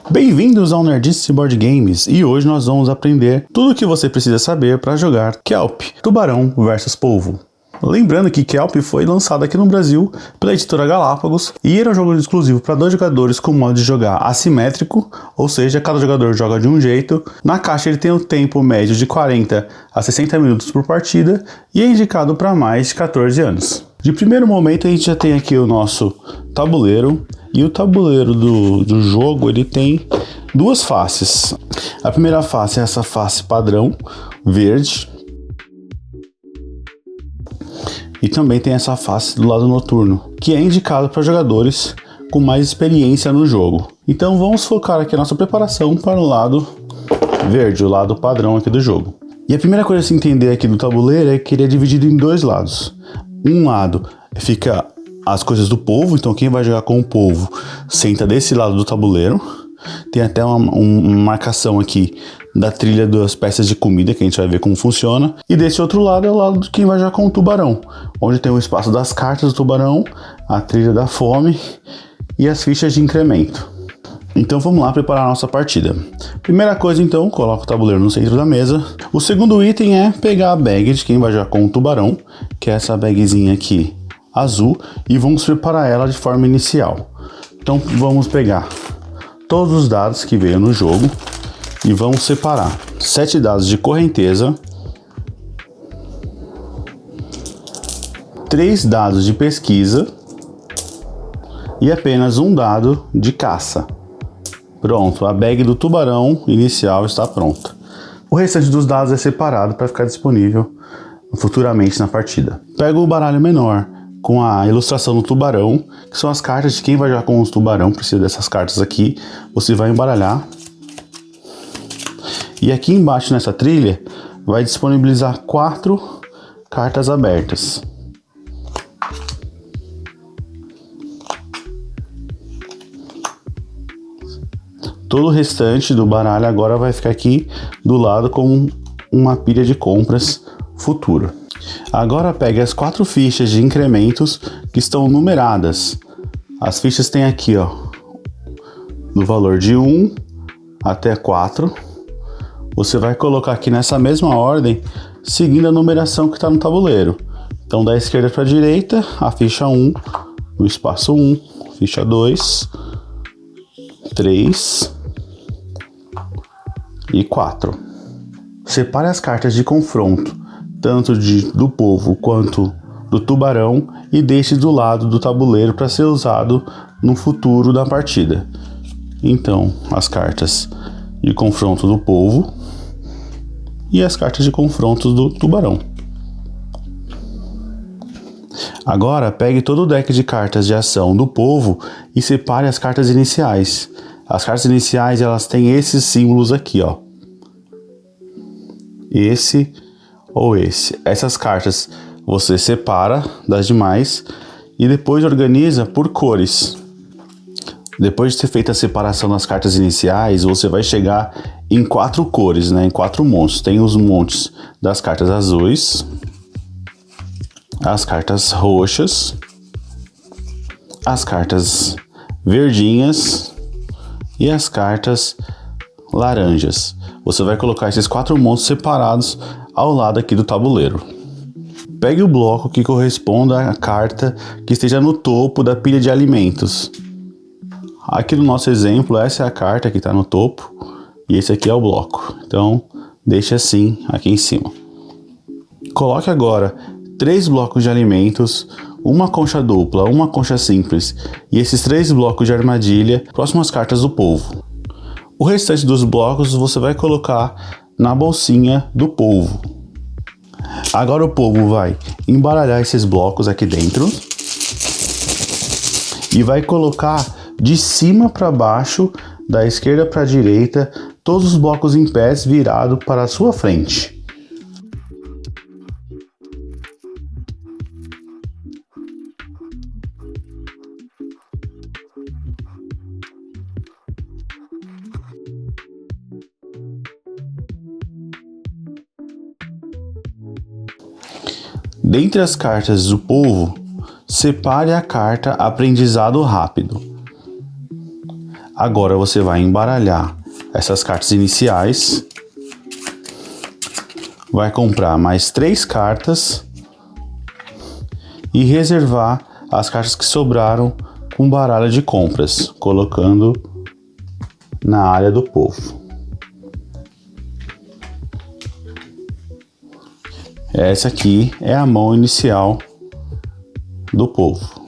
Bem-vindos ao Nerdice Board Games e hoje nós vamos aprender tudo o que você precisa saber para jogar Kelp, Tubarão versus Polvo. Lembrando que Kelp foi lançado aqui no Brasil pela editora Galápagos e era um jogo exclusivo para 2 jogadores com modo de jogar assimétrico, ou seja, cada jogador joga de um jeito. Na caixa ele tem um tempo médio de 40 a 60 minutos por partida e é indicado para mais de 14 anos. De primeiro momento a gente já tem aqui o nosso tabuleiro e o tabuleiro do jogo ele tem 2 faces. A primeira face é essa face padrão verde. E também tem essa face do lado noturno, que é indicado para jogadores com mais experiência no jogo. Então vamos focar aqui a nossa preparação para o lado verde, o lado padrão aqui do jogo. E a primeira coisa a se entender aqui do tabuleiro é que ele é dividido em 2 lados. Um lado fica as coisas do polvo, então quem vai jogar com o polvo senta desse lado do tabuleiro. Tem até uma marcação aqui da trilha das peças de comida, que a gente vai ver como funciona. E desse outro lado é o lado de quem vai jogar com o tubarão, onde tem o espaço das cartas do tubarão, a trilha da fome e as fichas de incremento. Então vamos lá preparar a nossa partida. Primeira coisa então, coloca o tabuleiro no centro da mesa. O segundo item é pegar a bag de quem vai jogar com o tubarão, que é essa bagzinha aqui azul, e vamos preparar ela de forma inicial. Então vamos pegar todos os dados que veio no jogo e vamos separar 7 dados de correnteza, 3 dados de pesquisa e apenas um dado de caça. Pronto, a bag do tubarão inicial está pronta. O restante dos dados é separado para ficar disponível futuramente na partida. Pega o baralho menor com a ilustração do tubarão, que são as cartas de quem vai jogar com os tubarão. Precisa dessas cartas aqui, você vai embaralhar. E aqui embaixo nessa trilha vai disponibilizar 4 cartas abertas. Todo o restante do baralho agora vai ficar aqui do lado com uma pilha de compras futura. Agora pegue as 4 fichas de incrementos que estão numeradas. As fichas têm aqui, ó, no valor de 1 até 4. Você vai colocar aqui nessa mesma ordem, seguindo a numeração que está no tabuleiro. Então da esquerda para a direita, a ficha 1, no espaço 1, ficha 2, 3 e 4. Separe as cartas de confronto, tanto do polvo quanto do tubarão, e deixe do lado do tabuleiro para ser usado no futuro da partida. Então, as cartas de confronto do polvo e as cartas de confronto do tubarão. Agora, pegue todo o deck de cartas de ação do polvo e separe as cartas iniciais. As cartas iniciais, elas têm esses símbolos aqui, ó. Esse ou esse. Essas cartas você separa das demais e depois organiza por cores. Depois de ter feito a separação das cartas iniciais, você vai chegar em 4 cores, né? Em 4 montes. Tem os montes das cartas azuis, as cartas roxas, as cartas verdinhas e as cartas laranjas. Você vai colocar esses 4 montes separados ao lado aqui do tabuleiro. Pegue o bloco que corresponda à carta que esteja no topo da pilha de alimentos. Aqui no nosso exemplo, essa é a carta que está no topo e esse aqui é o bloco. Então, deixe assim aqui em cima. Coloque agora 3 blocos de alimentos, uma concha dupla, uma concha simples e esses 3 blocos de armadilha próximo às cartas do polvo. O restante dos blocos você vai colocar na bolsinha do polvo. Agora o polvo vai embaralhar esses blocos aqui dentro e vai colocar de cima para baixo, da esquerda para a direita, todos os blocos em pés virados para a sua frente. Dentre as cartas do polvo, separe a carta Aprendizado Rápido. Agora você vai embaralhar essas cartas iniciais. Vai comprar mais 3 cartas. E reservar as cartas que sobraram com baralho de compras, colocando na área do povo. Essa aqui é a mão inicial do povo.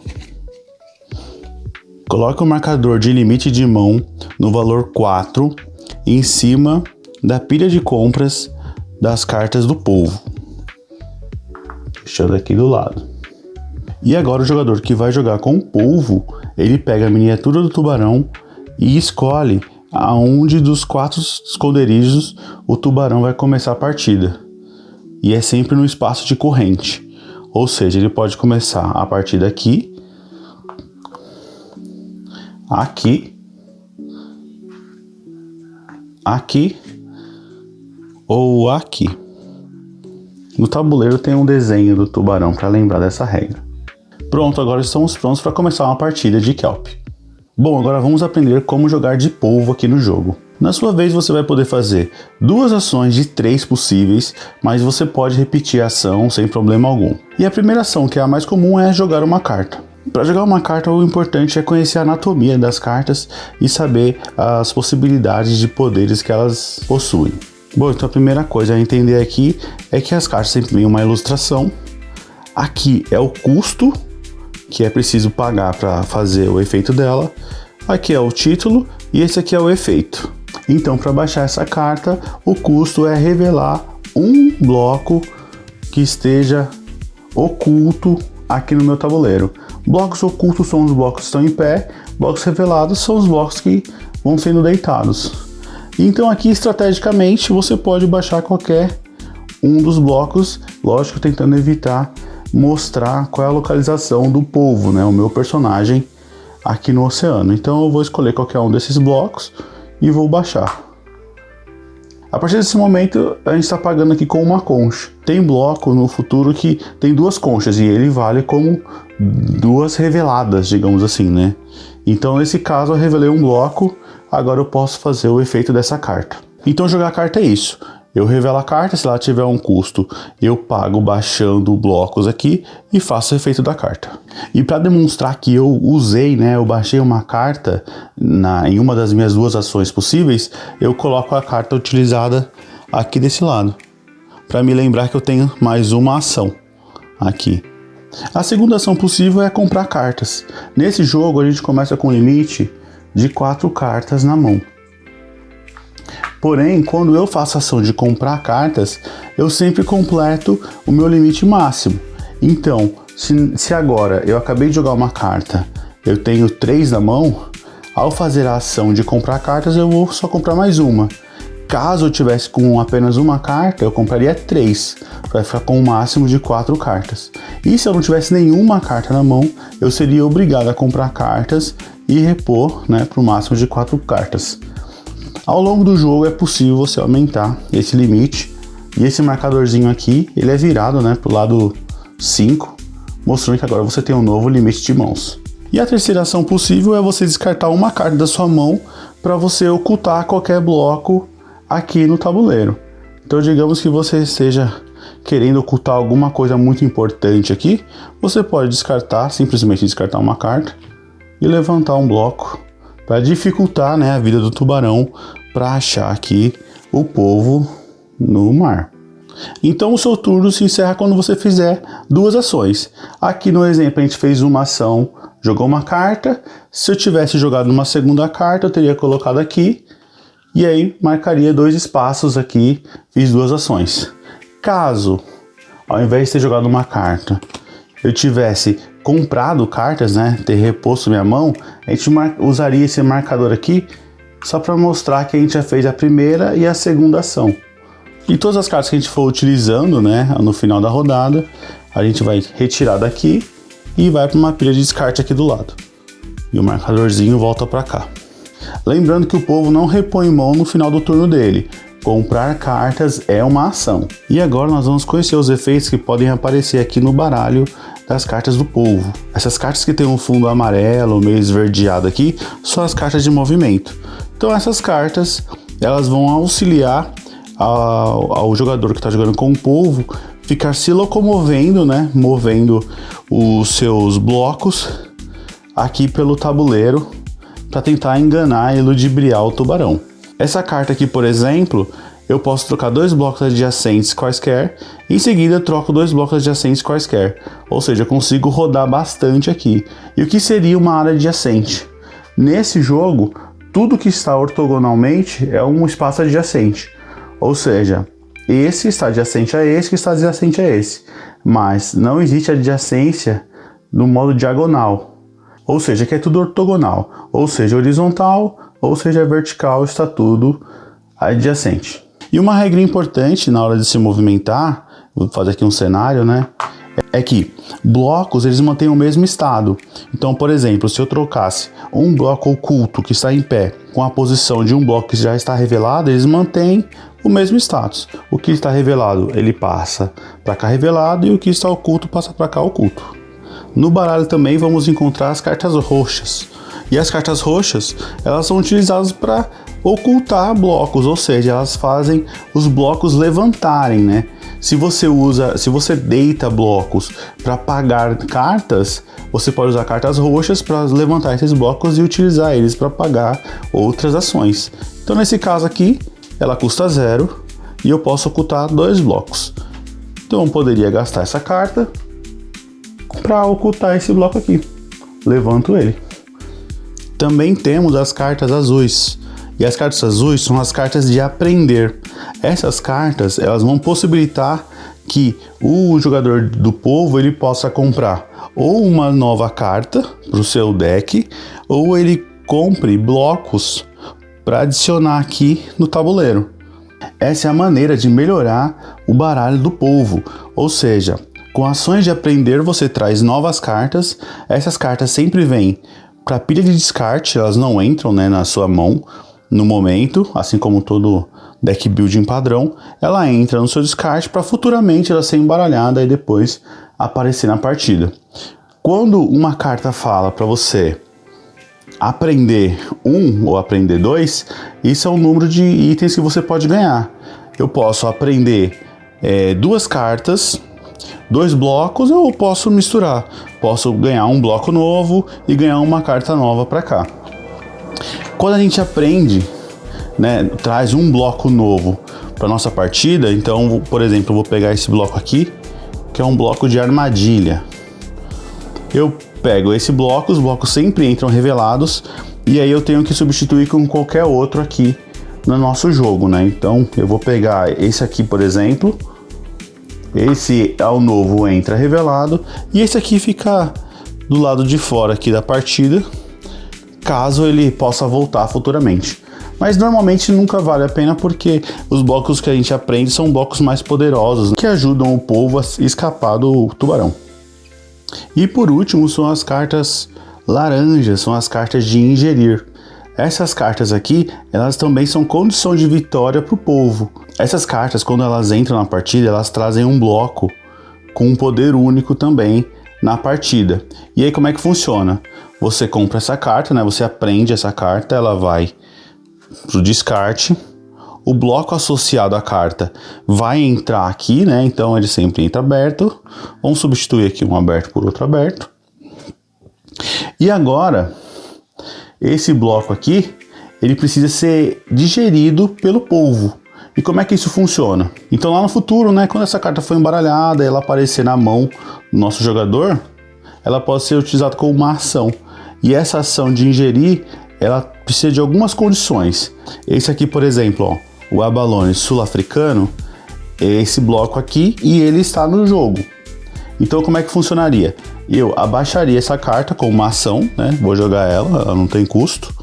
Coloque o marcador de limite de mão no valor 4 em cima da pilha de compras das cartas do povo. Deixando aqui do lado. E agora o jogador que vai jogar com o polvo, ele pega a miniatura do tubarão e escolhe aonde dos 4 esconderijos o tubarão vai começar a partida. E é sempre no espaço de corrente. Ou seja, ele pode começar a partir daqui, aqui, aqui ou aqui. No tabuleiro tem um desenho do tubarão para lembrar dessa regra. Pronto, agora estamos prontos para começar uma partida de Kelp. Bom, agora vamos aprender como jogar de polvo aqui no jogo. Na sua vez você vai poder fazer 2 ações de 3 possíveis, mas você pode repetir a ação sem problema algum. E a primeira ação, que é a mais comum, é jogar uma carta. Para jogar uma carta, o importante é conhecer a anatomia das cartas e saber as possibilidades de poderes que elas possuem. Bom, então a primeira coisa a entender aqui é que as cartas sempre têm uma ilustração. Aqui é o custo que é preciso pagar para fazer o efeito dela. Aqui é o título e esse aqui é o efeito. Então, para baixar essa carta, o custo é revelar um bloco que esteja oculto aqui no meu tabuleiro. Blocos ocultos são os blocos que estão em pé, blocos revelados são os blocos que vão sendo deitados. Então aqui, estrategicamente, você pode baixar qualquer um dos blocos, lógico, tentando evitar mostrar qual é a localização do polvo, né, o meu personagem aqui no oceano. Então eu vou escolher qualquer um desses blocos e vou baixar. A partir desse momento a gente está pagando aqui com uma concha. Tem bloco no futuro que tem 2 conchas e ele vale como 2 reveladas, digamos assim, né? Então nesse caso eu revelei um bloco, agora eu posso fazer o efeito dessa carta. Então jogar a carta é isso. Eu revelo a carta, se ela tiver um custo, eu pago baixando blocos aqui e faço o efeito da carta. E para demonstrar que eu usei, né, eu baixei uma carta em uma das minhas 2 ações possíveis, eu coloco a carta utilizada aqui desse lado, para me lembrar que eu tenho mais uma ação aqui. A segunda ação possível é comprar cartas. Nesse jogo a gente começa com um limite de 4 cartas na mão. Porém, quando eu faço a ação de comprar cartas, eu sempre completo o meu limite máximo. Então, se agora eu acabei de jogar uma carta, eu tenho 3 na mão, ao fazer a ação de comprar cartas, eu vou só comprar mais uma. Caso eu tivesse com apenas uma carta, eu compraria 3, para ficar com um máximo de 4 cartas. E se eu não tivesse nenhuma carta na mão, eu seria obrigado a comprar cartas e repor, né, para o máximo de 4 cartas. Ao longo do jogo é possível você aumentar esse limite, e esse marcadorzinho aqui, ele é virado, né, para o lado 5, mostrando que agora você tem um novo limite de mãos. E a terceira ação possível é você descartar uma carta da sua mão para você ocultar qualquer bloco aqui no tabuleiro. Então digamos que você esteja querendo ocultar alguma coisa muito importante aqui, você pode descartar, simplesmente descartar uma carta e levantar um bloco para dificultar, né, a vida do tubarão para achar aqui o polvo no mar. Então o seu turno se encerra quando você fizer 2 ações. Aqui no exemplo a gente fez uma ação, jogou uma carta. Se eu tivesse jogado uma segunda carta, eu teria colocado aqui e aí marcaria 2 espaços aqui, fiz 2 ações. Caso, ao invés de ter jogado uma carta, eu tivesse comprado cartas, né, ter reposto minha mão, a gente usaria esse marcador aqui só para mostrar que a gente já fez a primeira e a segunda ação. E todas as cartas que a gente for utilizando, né, no final da rodada, a gente vai retirar daqui e vai para uma pilha de descarte aqui do lado. E o marcadorzinho volta para cá. Lembrando que o polvo não repõe mão no final do turno dele. Comprar cartas é uma ação. E agora nós vamos conhecer os efeitos que podem aparecer aqui no baralho das cartas do polvo. Essas cartas que tem um fundo amarelo, meio esverdeado aqui, são as cartas de movimento. Então essas cartas, elas vão auxiliar ao jogador que está jogando com o polvo ficar se locomovendo, né, movendo os seus blocos aqui pelo tabuleiro para tentar enganar e ludibriar o tubarão. Essa carta aqui, por exemplo, eu posso trocar 2 blocos adjacentes quaisquer, em seguida eu troco 2 blocos adjacentes quaisquer, ou seja, eu consigo rodar bastante aqui. E o que seria uma área adjacente? Nesse jogo, tudo que está ortogonalmente é um espaço adjacente, ou seja, esse está adjacente a esse, que está adjacente a esse, mas não existe adjacência no modo diagonal, ou seja, que é tudo ortogonal, ou seja, horizontal, ou seja, vertical, está tudo adjacente. E uma regra importante na hora de se movimentar, vou fazer aqui um cenário, né? É que blocos, eles mantêm o mesmo estado. Então, por exemplo, se eu trocasse um bloco oculto que está em pé com a posição de um bloco que já está revelado, eles mantêm o mesmo status. O que está revelado, ele passa para cá revelado, e o que está oculto passa para cá oculto. No baralho também vamos encontrar as cartas roxas. E as cartas roxas, elas são utilizadas para ocultar blocos, ou seja, elas fazem os blocos levantarem, né? Se você deita blocos para pagar cartas, você pode usar cartas roxas para levantar esses blocos e utilizar eles para pagar outras ações. Então, nesse caso aqui, ela custa 0 e eu posso ocultar 2 blocos. Então, eu poderia gastar essa carta para ocultar esse bloco aqui. Levanto ele. Também temos as cartas azuis. E as cartas azuis são as cartas de aprender. Essas cartas, elas vão possibilitar que o jogador do polvo ele possa comprar ou uma nova carta para o seu deck, ou ele compre blocos para adicionar aqui no tabuleiro. Essa é a maneira de melhorar o baralho do polvo, ou seja, com ações de aprender você traz novas cartas. Essas cartas sempre vêm para pilha de descarte, elas não entram, né, na sua mão no momento, assim como todo deck building padrão, ela entra no seu descarte para futuramente ela ser embaralhada e depois aparecer na partida. Quando uma carta fala para você aprender 1 ou aprender 2, isso é o número de itens que você pode ganhar. Eu posso aprender 2 cartas, 2 blocos, ou eu posso misturar. Posso ganhar um bloco novo e ganhar uma carta nova para cá. Quando a gente aprende, né, traz um bloco novo para nossa partida, então, por exemplo, eu vou pegar esse bloco aqui, que é um bloco de armadilha. Eu pego esse bloco, os blocos sempre entram revelados, e aí eu tenho que substituir com qualquer outro aqui no nosso jogo, né? Então, eu vou pegar esse aqui, por exemplo. Esse ao novo entra revelado, e esse aqui fica do lado de fora aqui da partida, caso ele possa voltar futuramente. Mas normalmente nunca vale a pena, porque os blocos que a gente aprende são blocos mais poderosos, que ajudam o polvo a escapar do tubarão. E por último são as cartas laranjas, são as cartas de ingerir. Essas cartas aqui, elas também são condição de vitória para o polvo. Essas cartas, quando elas entram na partida, elas trazem um bloco com um poder único também na partida. E aí como é que funciona? Você compra essa carta, né? Você aprende essa carta, ela vai pro descarte. O bloco associado à carta vai entrar aqui, né? Então ele sempre entra aberto. Vamos substituir aqui um aberto por outro aberto. E agora, esse bloco aqui, ele precisa ser digerido pelo polvo. E como é que isso funciona? Então lá no futuro, né, quando essa carta for embaralhada e ela aparecer na mão do nosso jogador, ela pode ser utilizada como uma ação. E essa ação de ingerir, ela precisa de algumas condições. Esse aqui, por exemplo, ó, o abalone sul-africano, é esse bloco aqui e ele está no jogo. Então como é que funcionaria? Eu abaixaria essa carta com uma ação, né? Vou jogar ela não tem custo.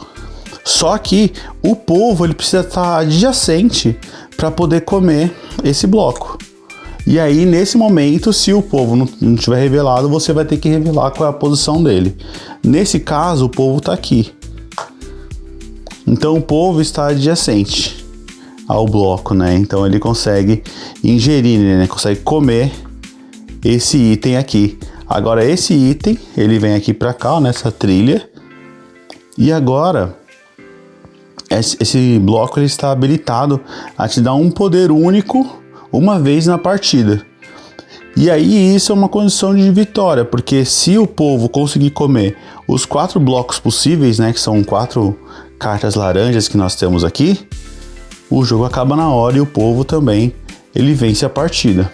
Só que o polvo ele precisa estar adjacente para poder comer esse bloco. E aí nesse momento, se o polvo não tiver revelado, você vai ter que revelar qual é a posição dele. Nesse caso, o polvo está aqui. Então o polvo está adjacente ao bloco, né? Então ele consegue ingerir, né? Consegue comer esse item aqui Agora esse item, ele vem aqui para cá, ó, nessa trilha. E agora, esse bloco ele está habilitado a te dar um poder único uma vez na partida. E aí isso é uma condição de vitória, porque se o povo conseguir comer os 4 blocos possíveis, né, que são 4 cartas laranjas que nós temos aqui, o jogo acaba na hora e o povo também, ele vence a partida.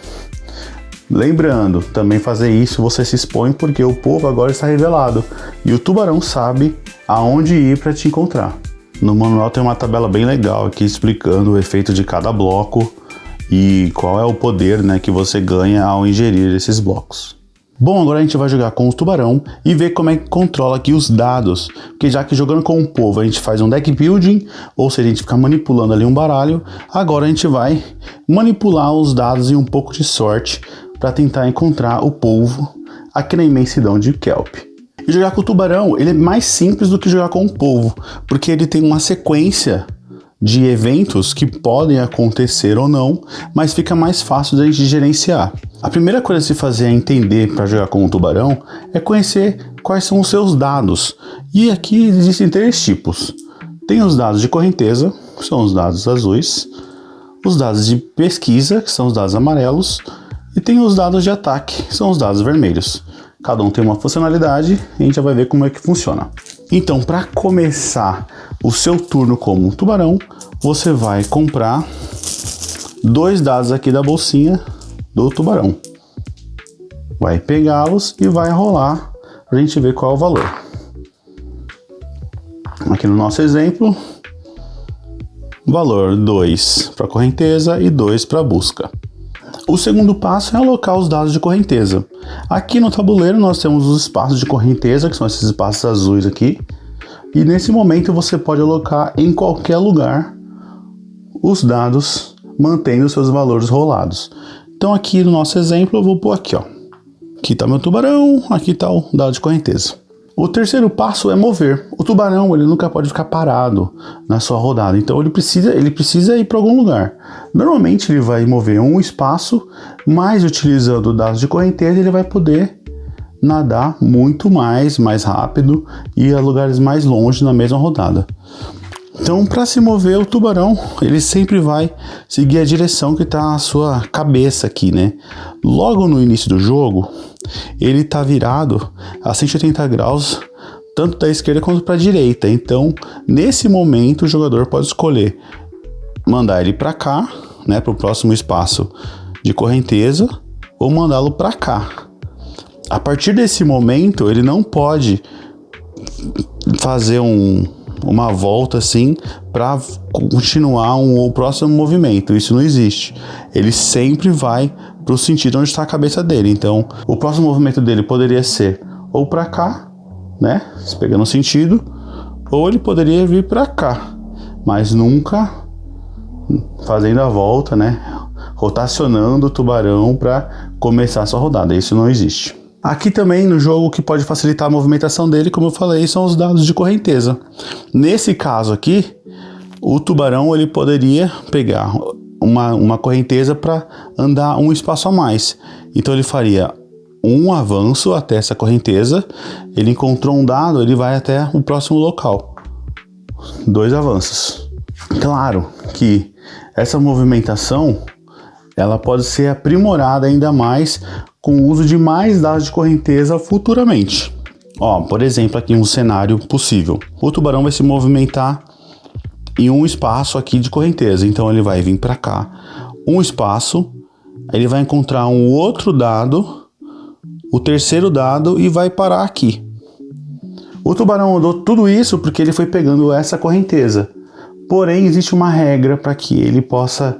Lembrando, também fazer isso você se expõe porque o povo agora está revelado e o tubarão sabe aonde ir para te encontrar. No manual tem uma tabela bem legal aqui explicando o efeito de cada bloco e qual é o poder, né, que você ganha ao ingerir esses blocos. Bom, agora a gente vai jogar com o tubarão e ver como é que controla aqui os dados, porque já que jogando com o povo a gente faz um deck building, ou seja, a gente fica manipulando ali um baralho, agora a gente vai manipular os dados e um pouco de sorte para tentar encontrar o polvo aqui na imensidão de Kelp. E jogar com o tubarão, ele é mais simples do que jogar com o polvo, porque ele tem uma sequência de eventos que podem acontecer ou não, mas fica mais fácil da gente gerenciar. A primeira coisa a se fazer é entender para jogar com o tubarão é conhecer quais são os seus dados. E aqui existem 3 tipos. Tem os dados de correnteza, que são os dados azuis, os dados de pesquisa, que são os dados amarelos, e tem os dados de ataque, que são os dados vermelhos. Cada um tem uma funcionalidade e a gente já vai ver como é que funciona. Então, para começar o seu turno como tubarão, você vai comprar 2 dados aqui da bolsinha do tubarão. Vai pegá-los e vai rolar para a gente ver qual é o valor. Aqui no nosso exemplo, valor 2 para correnteza e 2 para busca. O segundo passo é alocar os dados de correnteza. Aqui no tabuleiro nós temos os espaços de correnteza, que são esses espaços azuis aqui. E nesse momento você pode alocar em qualquer lugar os dados, mantendo seus valores rolados. Então aqui no nosso exemplo eu vou pôr aqui, ó. Aqui está meu tubarão, aqui está o dado de correnteza. O terceiro passo é mover. O tubarão ele nunca pode ficar parado na sua rodada, então ele precisa ir para algum lugar. Normalmente ele vai mover um espaço, mas utilizando dados de correnteza ele vai poder nadar muito mais rápido e a lugares mais longe na mesma rodada. Então, para se mover, o tubarão ele sempre vai seguir a direção que está a sua cabeça aqui, né? Logo no início do jogo, ele está virado a 180 graus, tanto da esquerda quanto para a direita. Então, nesse momento, o jogador pode escolher mandar ele para cá, né, para o próximo espaço de correnteza, ou mandá-lo para cá. A partir desse momento, ele não pode fazer uma volta assim para continuar o próximo movimento. Isso não existe. Ele sempre vai para o sentido onde está a cabeça dele. Então, o próximo movimento dele poderia ser ou para cá, né, pegando o sentido, ou ele poderia vir para cá, mas nunca fazendo a volta, né, rotacionando o tubarão para começar a sua rodada. Isso não existe. Aqui também no jogo o que pode facilitar a movimentação dele, como eu falei, são os dados de correnteza. Nesse caso aqui, o tubarão ele poderia pegar uma correnteza para andar um espaço a mais. Então ele faria um avanço até essa correnteza, ele encontrou um dado, ele vai até o próximo local. 2 avanços. Claro que essa movimentação ela pode ser aprimorada ainda mais com o uso de mais dados de correnteza futuramente. Ó, por exemplo, aqui um cenário possível. O tubarão vai se movimentar em um espaço aqui de correnteza. Então ele vai vir para cá, um espaço, ele vai encontrar um outro dado, o terceiro dado e vai parar aqui. O tubarão andou tudo isso porque ele foi pegando essa correnteza. Porém, existe uma regra para que ele possa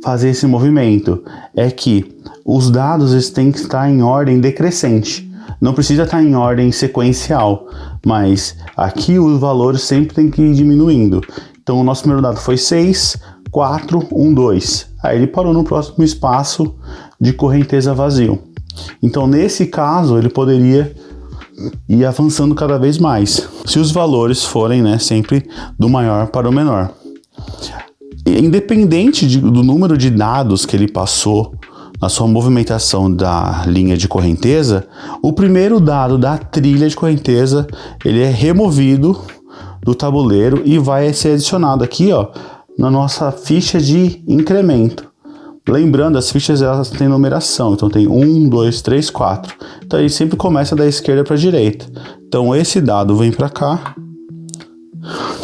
fazer esse movimento. É que os dados têm que estar em ordem decrescente. Não precisa estar em ordem sequencial, mas aqui os valores sempre tem que ir diminuindo. Então o nosso primeiro dado foi 6, 4, 1, 2. Aí ele parou no próximo espaço de correnteza vazio. Então nesse caso ele poderia ir avançando cada vez mais, se os valores forem, né, sempre do maior para o menor. Independente do número de dados que ele passou na sua movimentação da linha de correnteza, o primeiro dado da trilha de correnteza, ele é removido do tabuleiro e vai ser adicionado aqui, ó, na nossa ficha de incremento. Lembrando, as fichas elas têm numeração, então tem 1, 2, 3, 4. Então ele sempre começa da esquerda para a direita. Então esse dado vem para cá,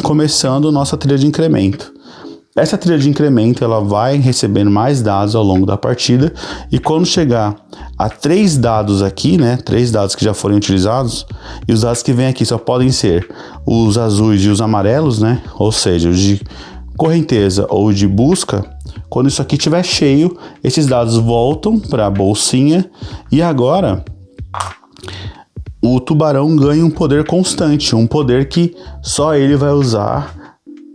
começando nossa trilha de incremento. Essa trilha de incremento ela vai recebendo mais dados ao longo da partida e quando chegar a 3 dados aqui, né, 3 dados que já foram utilizados, e os dados que vêm aqui só podem ser os azuis e os amarelos, né, ou seja, os de correnteza ou de busca. Quando isso aqui estiver cheio, esses dados voltam para a bolsinha e agora o tubarão ganha um poder constante, um poder que só ele vai usar.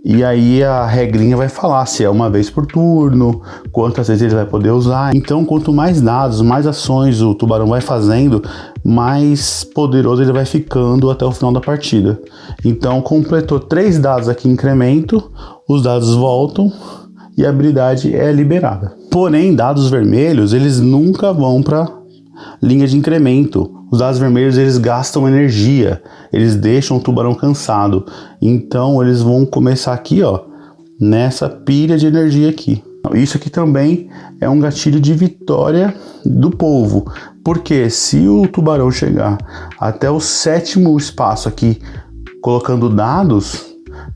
E aí a regrinha vai falar se é uma vez por turno, quantas vezes ele vai poder usar. Então, quanto mais dados, mais ações o tubarão vai fazendo, mais poderoso ele vai ficando até o final da partida. Então, completou 3 dados aqui em incremento, os dados voltam e a habilidade é liberada. Porém, dados vermelhos, eles nunca vão para linha de incremento. Os dados vermelhos eles gastam energia, eles deixam o tubarão cansado. Então eles vão começar aqui, ó, nessa pilha de energia aqui. Isso aqui também é um gatilho de vitória do polvo, porque se o tubarão chegar até o 7º espaço aqui, colocando dados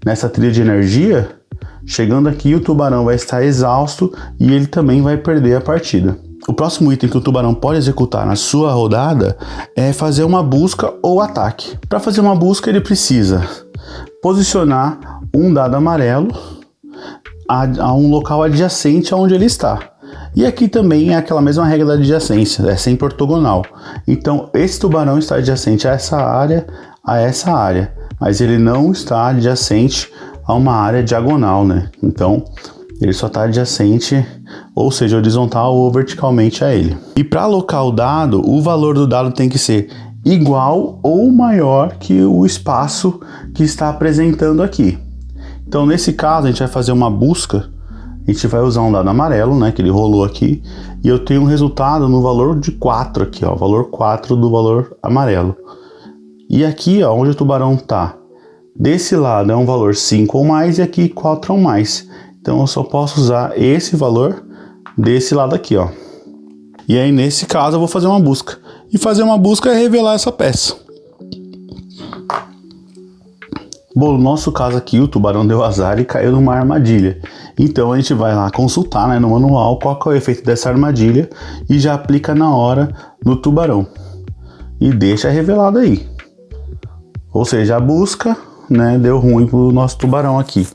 nessa trilha de energia, chegando aqui o tubarão vai estar exausto e ele também vai perder a partida. O próximo item que o tubarão pode executar na sua rodada é fazer uma busca ou ataque. Para fazer uma busca, ele precisa posicionar um dado amarelo a um local adjacente aonde ele está. E aqui também é aquela mesma regra da adjacência, é sempre ortogonal. Então, esse tubarão está adjacente a essa área, mas ele não está adjacente a uma área diagonal, né? Então, ele só está adjacente, ou seja, horizontal ou verticalmente a ele. E para alocar o dado, o valor do dado tem que ser igual ou maior que o espaço que está apresentando aqui. Então, nesse caso, a gente vai fazer uma busca. A gente vai usar um dado amarelo, né, que ele rolou aqui, e eu tenho um resultado no valor de 4 aqui, ó, valor 4 do valor amarelo. E aqui, ó, onde o tubarão está, desse lado é um valor 5 ou mais e aqui 4 ou mais. Então eu só posso usar esse valor desse lado aqui, ó. E aí nesse caso eu vou fazer uma busca. E fazer uma busca é revelar essa peça. Bom, no nosso caso aqui o tubarão deu azar e caiu numa armadilha. Então a gente vai lá consultar, né, no manual qual que é o efeito dessa armadilha e já aplica na hora no tubarão. E deixa revelado aí. Ou seja, a busca, né, deu ruim pro nosso tubarão aqui.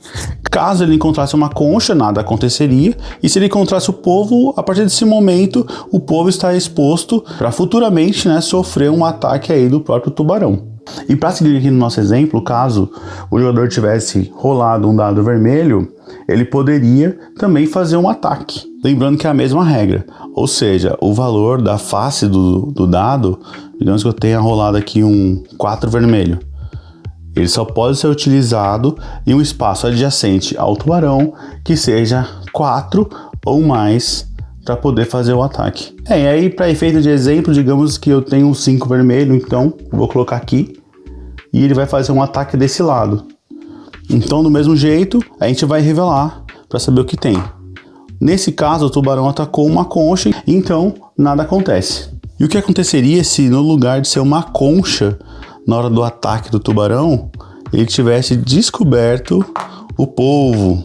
Caso ele encontrasse uma concha, nada aconteceria. E se ele encontrasse o polvo, a partir desse momento, o polvo está exposto para futuramente, né, sofrer um ataque aí do próprio tubarão. E para seguir aqui no nosso exemplo, caso o jogador tivesse rolado um dado vermelho, ele poderia também fazer um ataque. Lembrando que é a mesma regra. Ou seja, o valor da face do dado, digamos que eu tenha rolado aqui um 4 vermelho. Ele só pode ser utilizado em um espaço adjacente ao tubarão que seja 4 ou mais para poder fazer o ataque. E aí, para efeito de exemplo, digamos que eu tenho um 5 vermelho, então vou colocar aqui e ele vai fazer um ataque desse lado. Então, do mesmo jeito, a gente vai revelar para saber o que tem. Nesse caso, o tubarão atacou uma concha, então nada acontece. E o que aconteceria se no lugar de ser uma concha, na hora do ataque do tubarão, ele tivesse descoberto o polvo?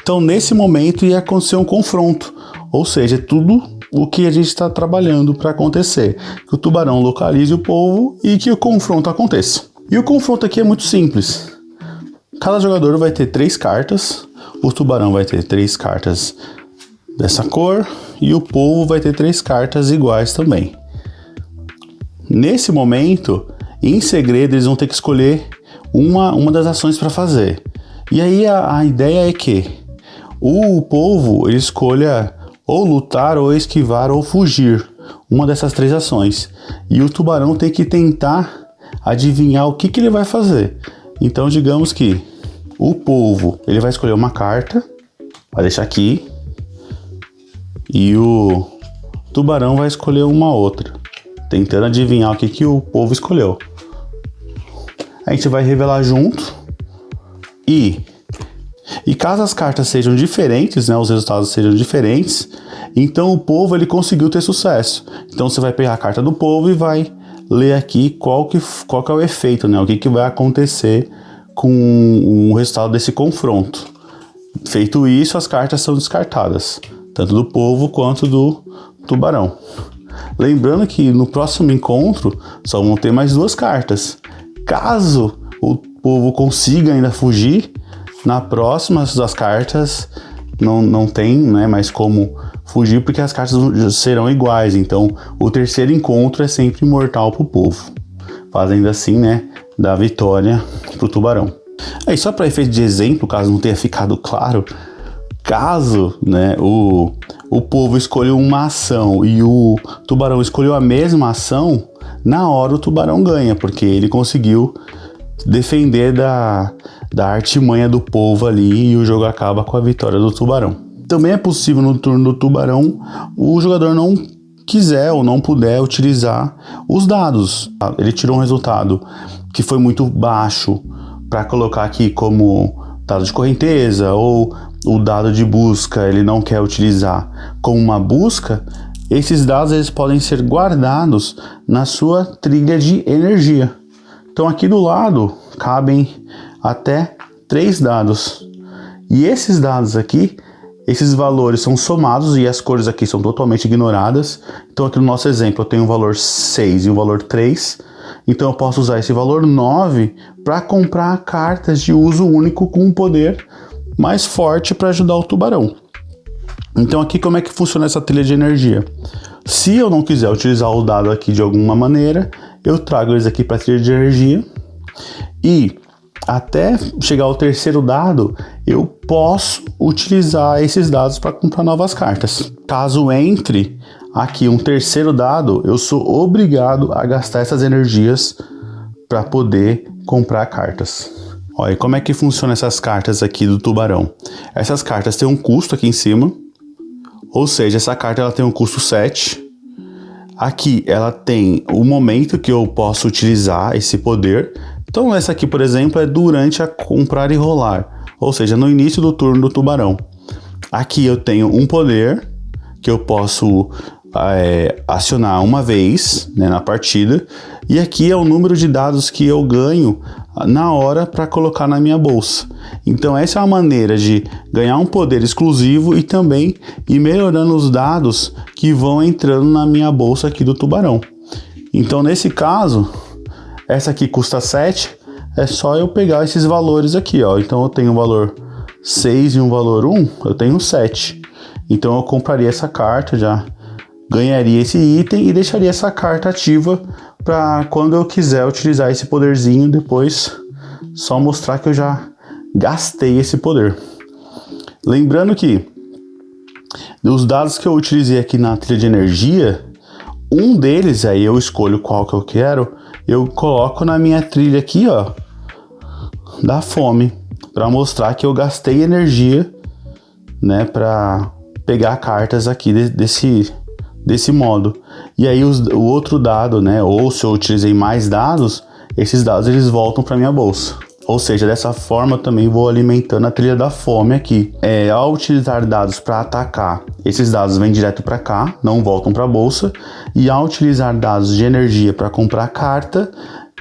Então, nesse momento, ia acontecer um confronto. Ou seja, é tudo o que a gente está trabalhando para acontecer. Que o tubarão localize o polvo e que o confronto aconteça. E o confronto aqui é muito simples. Cada jogador vai ter 3 cartas. O tubarão vai ter 3 cartas dessa cor. E o polvo vai ter 3 cartas iguais também. Nesse momento, em segredo, eles vão ter que escolher uma das ações para fazer. E aí a ideia é que o polvo ele escolha ou lutar, ou esquivar, ou fugir. Uma dessas 3 ações. E o tubarão tem que tentar adivinhar o que ele vai fazer. Então, digamos que o polvo ele vai escolher uma carta, vai deixar aqui. E o Tubarão vai escolher uma outra, tentando adivinhar o que o povo escolheu. A gente vai revelar junto e caso as cartas sejam diferentes, né, os resultados sejam diferentes, então o povo ele conseguiu ter sucesso. Então você vai pegar a carta do povo e vai ler aqui qual que é o efeito, né, o que vai acontecer com o resultado desse confronto. Feito isso, as cartas são descartadas, tanto do povo quanto do tubarão. Lembrando que no próximo encontro só vão ter mais 2 cartas. Caso o povo consiga ainda fugir, na próxima as cartas não tem, né, mais como fugir, porque as cartas serão iguais. Então o terceiro encontro é sempre mortal para o povo, fazendo assim, né, da vitória para o tubarão. Aí só para efeito de exemplo, caso não tenha ficado claro, caso, né, o povo escolheu uma ação e o tubarão escolheu a mesma ação, na hora o tubarão ganha, porque ele conseguiu defender da artimanha do povo ali e o jogo acaba com a vitória do tubarão. Também é possível no turno do tubarão o jogador não quiser ou não puder utilizar os dados. Ele tirou um resultado que foi muito baixo para colocar aqui como dado de correnteza, ou o dado de busca ele não quer utilizar como uma busca. Esses dados eles podem ser guardados na sua trilha de energia. Então aqui do lado cabem até 3 dados. E esses dados aqui, esses valores são somados e as cores aqui são totalmente ignoradas. Então aqui no nosso exemplo eu tenho um valor 6 e um valor 3. Então eu posso usar esse valor 9 para comprar cartas de uso único com um poder mais forte para ajudar o tubarão. Então aqui como é que funciona essa trilha de energia? Se eu não quiser utilizar o dado aqui de alguma maneira, eu trago eles aqui para a trilha de energia e até chegar ao terceiro dado, eu posso utilizar esses dados para comprar novas cartas. Caso entre aqui um terceiro dado, eu sou obrigado a gastar essas energias para poder comprar cartas. Olha, como é que funciona essas cartas aqui do tubarão? Essas cartas têm um custo aqui em cima, ou seja, essa carta ela tem um custo 7. Aqui ela tem o momento que eu posso utilizar esse poder. Então essa aqui, por exemplo, é durante a comprar e rolar, ou seja, no início do turno do tubarão. Aqui eu tenho um poder que eu posso acionar uma vez, né, na partida, e aqui é o número de dados que eu ganho na hora para colocar na minha bolsa. Então essa é uma maneira de ganhar um poder exclusivo e também ir melhorando os dados que vão entrando na minha bolsa aqui do tubarão. Então nesse caso, essa aqui custa 7, é só eu pegar esses valores aqui, ó. Então eu tenho um valor 6 e um valor 1, eu tenho 7. Então eu compraria essa carta, já ganharia esse item e deixaria essa carta ativa para quando eu quiser utilizar esse poderzinho, depois só mostrar que eu já gastei esse poder. Lembrando que dos dados que eu utilizei aqui na trilha de energia, um deles aí eu escolho qual que eu quero, eu coloco na minha trilha aqui, ó, da fome, para mostrar que eu gastei energia, né, para pegar cartas aqui desse modo. E aí o outro dado, né, ou se eu utilizei mais dados, esses dados eles voltam para minha bolsa. Ou seja, dessa forma eu também vou alimentando a trilha da fome aqui. Ao utilizar dados para atacar, esses dados vêm direto para cá, não voltam para a bolsa. E ao utilizar dados de energia para comprar carta,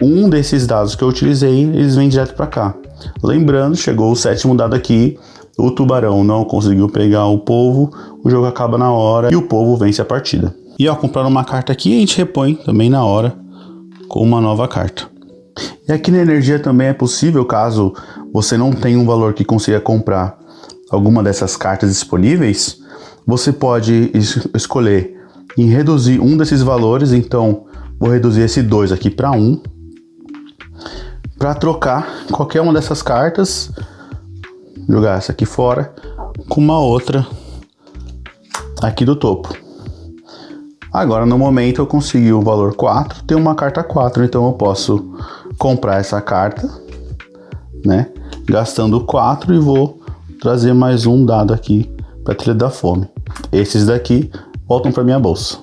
um desses dados que eu utilizei, eles vêm direto para cá. Lembrando, chegou o 7º dado aqui, o tubarão não conseguiu pegar o polvo, o jogo acaba na hora e o polvo vence a partida. E ao comprar uma carta aqui, a gente repõe também na hora com uma nova carta. E aqui na energia também é possível, caso você não tenha um valor que consiga comprar alguma dessas cartas disponíveis, você pode escolher em reduzir um desses valores. Então vou reduzir esse 2 aqui para 1, para trocar qualquer uma dessas cartas, jogar essa aqui fora com uma outra aqui do topo. Agora no momento eu consegui o valor 4, tem uma carta 4, então eu posso comprar essa carta, né, gastando 4, e vou trazer mais um dado aqui para a trilha da fome. Esses daqui voltam para minha bolsa.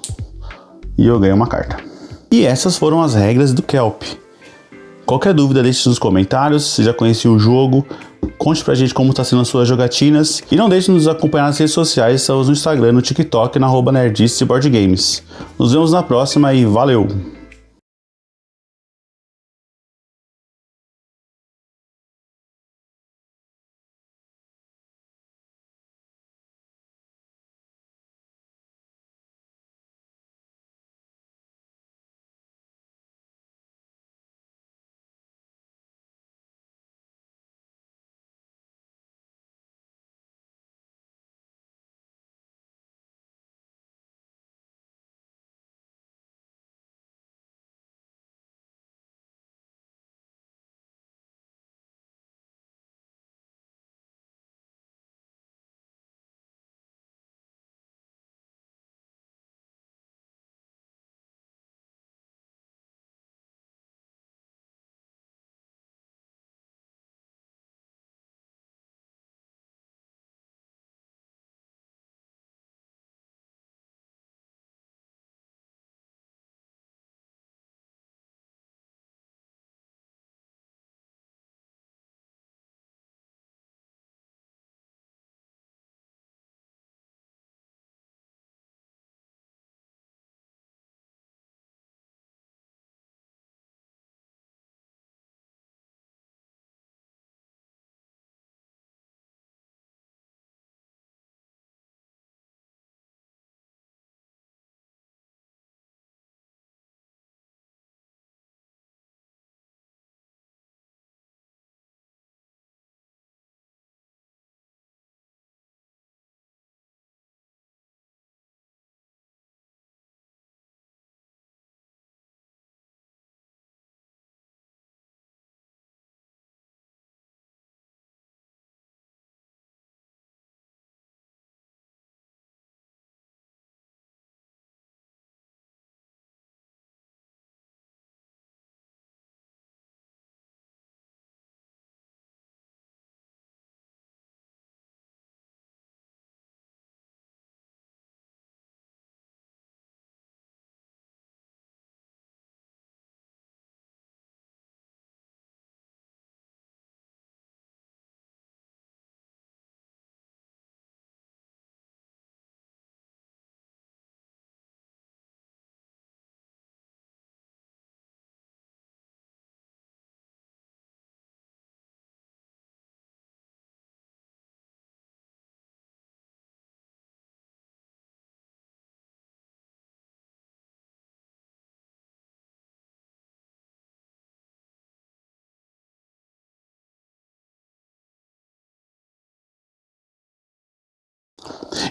E eu ganho uma carta. E essas foram as regras do Kelp. Qualquer dúvida, deixe nos comentários. Se já conhecia o jogo, conte pra gente como está sendo as suas jogatinas. E não deixe de nos acompanhar nas redes sociais. Estamos no Instagram, no TikTok, na @nerdice_boardgames. Nos vemos na próxima e valeu!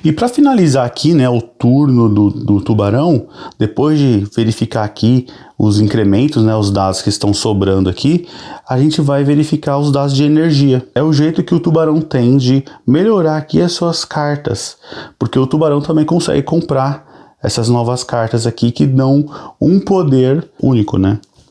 E para finalizar aqui, né, o turno do tubarão, depois de verificar aqui os incrementos, né, os dados que estão sobrando aqui, a gente vai verificar os dados de energia. É o jeito que o tubarão tem de melhorar aqui as suas cartas, porque o tubarão também consegue comprar essas novas cartas aqui que dão um poder único, né?